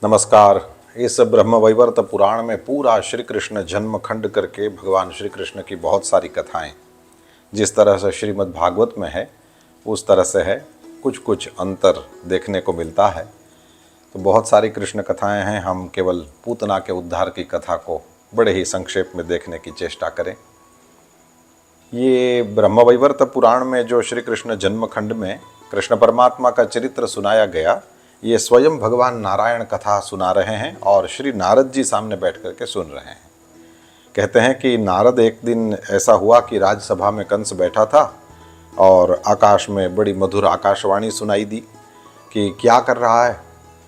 नमस्कार। इस ब्रह्मवैवर्त पुराण में पूरा श्री कृष्ण जन्म खंड करके भगवान श्री कृष्ण की बहुत सारी कथाएं जिस तरह से श्रीमद् भागवत में है उस तरह से है, कुछ कुछ अंतर देखने को मिलता है। तो बहुत सारी कृष्ण कथाएं हैं, हम केवल पूतना के उद्धार की कथा को बड़े ही संक्षेप में देखने की चेष्टा करें। ये ब्रह्मवैवर्त पुराण में जो श्री कृष्ण जन्म खंड में कृष्ण परमात्मा का चरित्र सुनाया गया, ये स्वयं भगवान नारायण कथा सुना रहे हैं और श्री नारद जी सामने बैठ करके सुन रहे हैं। कहते हैं कि नारद एक दिन ऐसा हुआ कि राजसभा में कंस बैठा था और आकाश में बड़ी मधुर आकाशवाणी सुनाई दी कि क्या कर रहा है,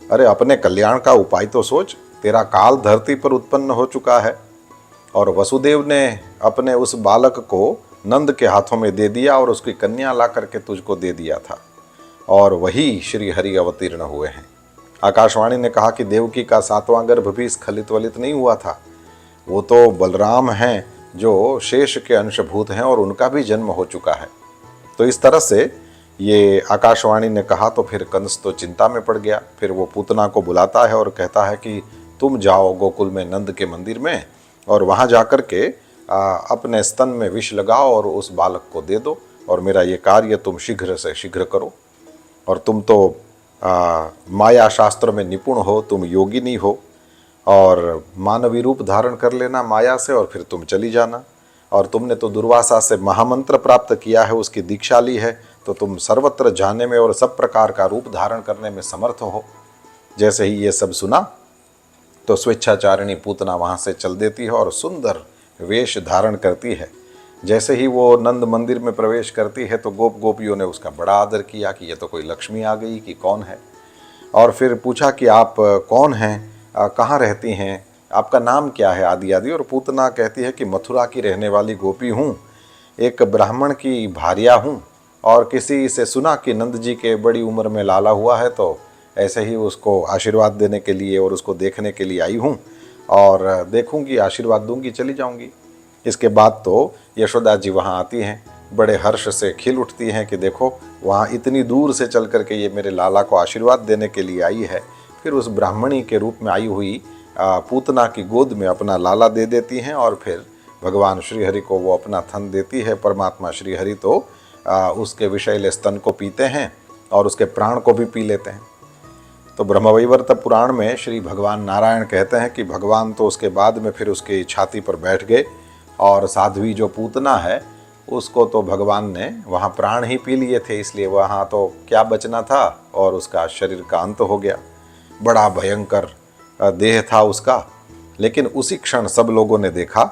अरे अपने कल्याण का उपाय तो सोच, तेरा काल धरती पर उत्पन्न हो चुका है। और वसुदेव ने अपने उस बालक को नंद के हाथों में दे दिया और उसकी कन्या ला करके तुझको दे दिया था, और वही श्री हरि अवतीर्ण हुए हैं। आकाशवाणी ने कहा कि देवकी का 7वां गर्भ भी स्खलित वलित नहीं हुआ था, वो तो बलराम हैं जो शेष के अंशभूत हैं और उनका भी जन्म हो चुका है। तो इस तरह से ये आकाशवाणी ने कहा तो फिर कंस तो चिंता में पड़ गया। फिर वो पूतना को बुलाता है और कहता है कि तुम जाओ गोकुल में नंद के मंदिर में और वहाँ जाकर के अपने स्तन में विष लगाओ और उस बालक को दे दो, और मेरा ये कार्य तुम शीघ्र से शीघ्र करो। और तुम तो माया शास्त्र में निपुण हो, तुम योगिनी हो, और मानवी रूप धारण कर लेना माया से और फिर तुम चली जाना। और तुमने तो दुर्वासा से महामंत्र प्राप्त किया है, उसकी दीक्षा ली है, तो तुम सर्वत्र जाने में और सब प्रकार का रूप धारण करने में समर्थ हो। जैसे ही ये सब सुना तो स्वेच्छाचारिणी पूतना वहाँ से चल देती है और सुंदर वेश धारण करती है। जैसे ही वो नंद मंदिर में प्रवेश करती है तो गोप गोपियों ने उसका बड़ा आदर किया कि ये तो कोई लक्ष्मी आ गई कि कौन है। और फिर पूछा कि आप कौन हैं, कहाँ रहती हैं, आपका नाम क्या है आदि आदि। और पूतना कहती है कि मथुरा की रहने वाली गोपी हूँ, एक ब्राह्मण की भार्या हूँ, और किसी से सुना कि नंद जी के बड़ी उम्र में लाला हुआ है, तो ऐसे ही उसको आशीर्वाद देने के लिए और उसको देखने के लिए आई हूँ, और देखूँगी, आशीर्वाद दूँगी, चली जाऊँगी। इसके बाद तो यशोदा जी वहाँ आती हैं, बड़े हर्ष से खिल उठती हैं कि देखो वहाँ इतनी दूर से चल करके ये मेरे लाला को आशीर्वाद देने के लिए आई है। फिर उस ब्राह्मणी के रूप में आई हुई पूतना की गोद में अपना लाला दे देती हैं और फिर भगवान श्रीहरि को वो अपना थन देती है। परमात्मा श्रीहरि तो उसके विषैले स्तन को पीते हैं और उसके प्राण को भी पी लेते हैं। तो ब्रह्मवैवर्त पुराण में श्री भगवान नारायण कहते हैं कि भगवान तो उसके बाद में फिर उसकी छाती पर बैठ गए, और साध्वी जो पूतना है उसको तो भगवान ने वहाँ प्राण ही पी लिए थे, इसलिए वहाँ तो क्या बचना था और उसका शरीर का अंत हो गया। बड़ा भयंकर देह था उसका। लेकिन उसी क्षण सब लोगों ने देखा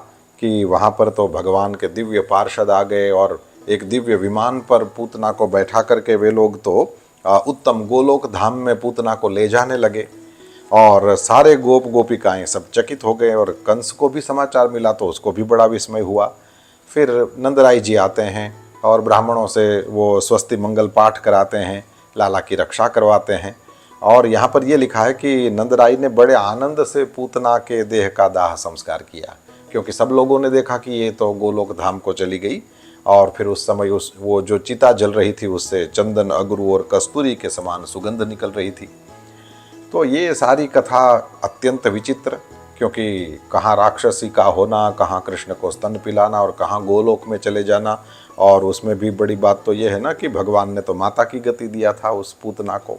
कि वहाँ पर तो भगवान के दिव्य पार्षद आ गए और एक दिव्य विमान पर पूतना को बैठा करके वे लोग तो उत्तम गोलोक धाम में पूतना को ले जाने लगे। और सारे गोप गोपिकाएं सब चकित हो गए, और कंस को भी समाचार मिला तो उसको भी बड़ा विस्मय हुआ। फिर नंदराय जी आते हैं और ब्राह्मणों से वो स्वस्ति मंगल पाठ कराते हैं, लाला की रक्षा करवाते हैं। और यहाँ पर ये लिखा है कि नंदराय ने बड़े आनंद से पूतना के देह का दाह संस्कार किया, क्योंकि सब लोगों ने देखा कि ये तो गोलोक धाम को चली गई। और फिर उस समय वो जो चिता जल रही थी उससे चंदन, अगरू और कस्तूरी के समान सुगंध निकल रही थी। तो ये सारी कथा अत्यंत विचित्र, क्योंकि कहाँ राक्षसी का होना, कहाँ कृष्ण को स्तन पिलाना और कहाँ गोलोक में चले जाना। और उसमें भी बड़ी बात तो ये है ना कि भगवान ने तो माता की गति दिया था उस पूतना को।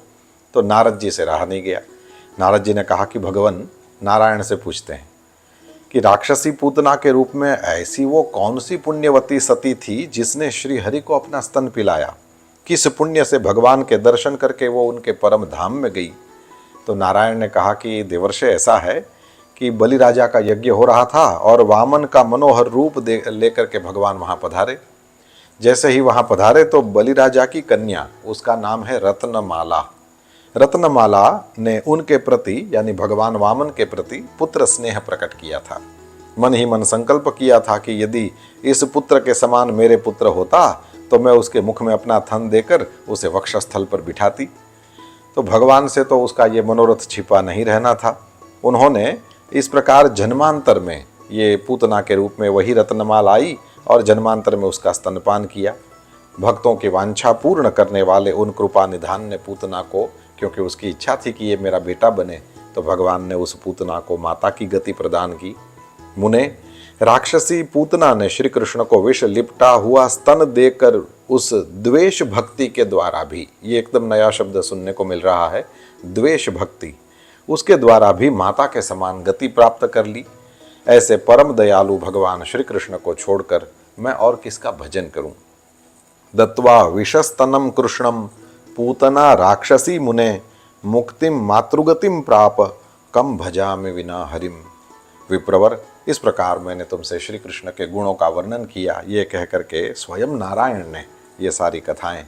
तो नारद जी से रहा नहीं गया। नारद जी ने कहा कि भगवान नारायण से पूछते हैं कि राक्षसी पूतना के रूप में ऐसी वो कौन सी पुण्यवती सती थी जिसने श्री हरि को अपना स्तन पिलाया, किस पुण्य से भगवान के दर्शन करके वो उनके परम धाम में गई। तो नारायण ने कहा कि देवर्षि ऐसा है कि बलि राजा का यज्ञ हो रहा था और वामन का मनोहर रूप लेकर के भगवान वहाँ पधारे। जैसे ही वहाँ पधारे तो बलि राजा की कन्या, उसका नाम है रत्नमाला, रत्नमाला ने उनके प्रति यानी भगवान वामन के प्रति पुत्र स्नेह प्रकट किया था। मन ही मन संकल्प किया था कि यदि इस पुत्र के समान मेरे पुत्र होता तो मैं उसके मुख में अपना थन देकर उसे वक्षस्थल पर बिठाती। तो भगवान से तो उसका ये मनोरथ छिपा नहीं रहना था। उन्होंने इस प्रकार जन्मांतर में ये पूतना के रूप में वही रत्नमाल आई और जन्मांतर में उसका स्तनपान किया। भक्तों की वांछा पूर्ण करने वाले उन कृपा निधान ने पूतना को, क्योंकि उसकी इच्छा थी कि ये मेरा बेटा बने, तो भगवान ने उस पूतना को माता की गति प्रदान की। मुने, राक्षसी पूतना ने श्री कृष्ण को विष लिपटा हुआ स्तन देकर उस द्वेष भक्ति के द्वारा भी, ये एकदम नया शब्द सुनने को मिल रहा है, द्वेष भक्ति, उसके द्वारा भी माता के समान गति प्राप्त कर ली। ऐसे परम दयालु भगवान श्री कृष्ण को छोड़कर मैं और किसका भजन करूं। दत्वा विषस्तनम कृष्णम पूतना राक्षसी मुने मुक्तिम मातृगतिम प्राप कम भजामि विना हरिम। विप्रवर, इस प्रकार मैंने तुमसे श्री कृष्ण के गुणों का वर्णन किया, ये कह करके स्वयं नारायण ने ये सारी कथाएं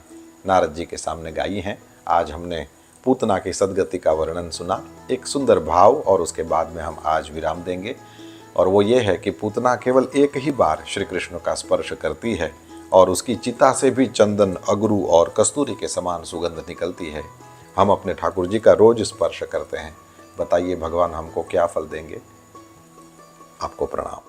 नारद जी के सामने गाई हैं। आज हमने पूतना की सदगति का वर्णन सुना, एक सुंदर भाव, और उसके बाद में हम आज विराम देंगे। और वो ये है कि पूतना केवल एक ही बार श्री कृष्ण का स्पर्श करती है और उसकी चिता से भी चंदन, अगरू और कस्तूरी के समान सुगंध निकलती है। हम अपने ठाकुर जी का रोज स्पर्श करते हैं। बताइए भगवान हमको क्या फल देंगे। आपको प्रणाम।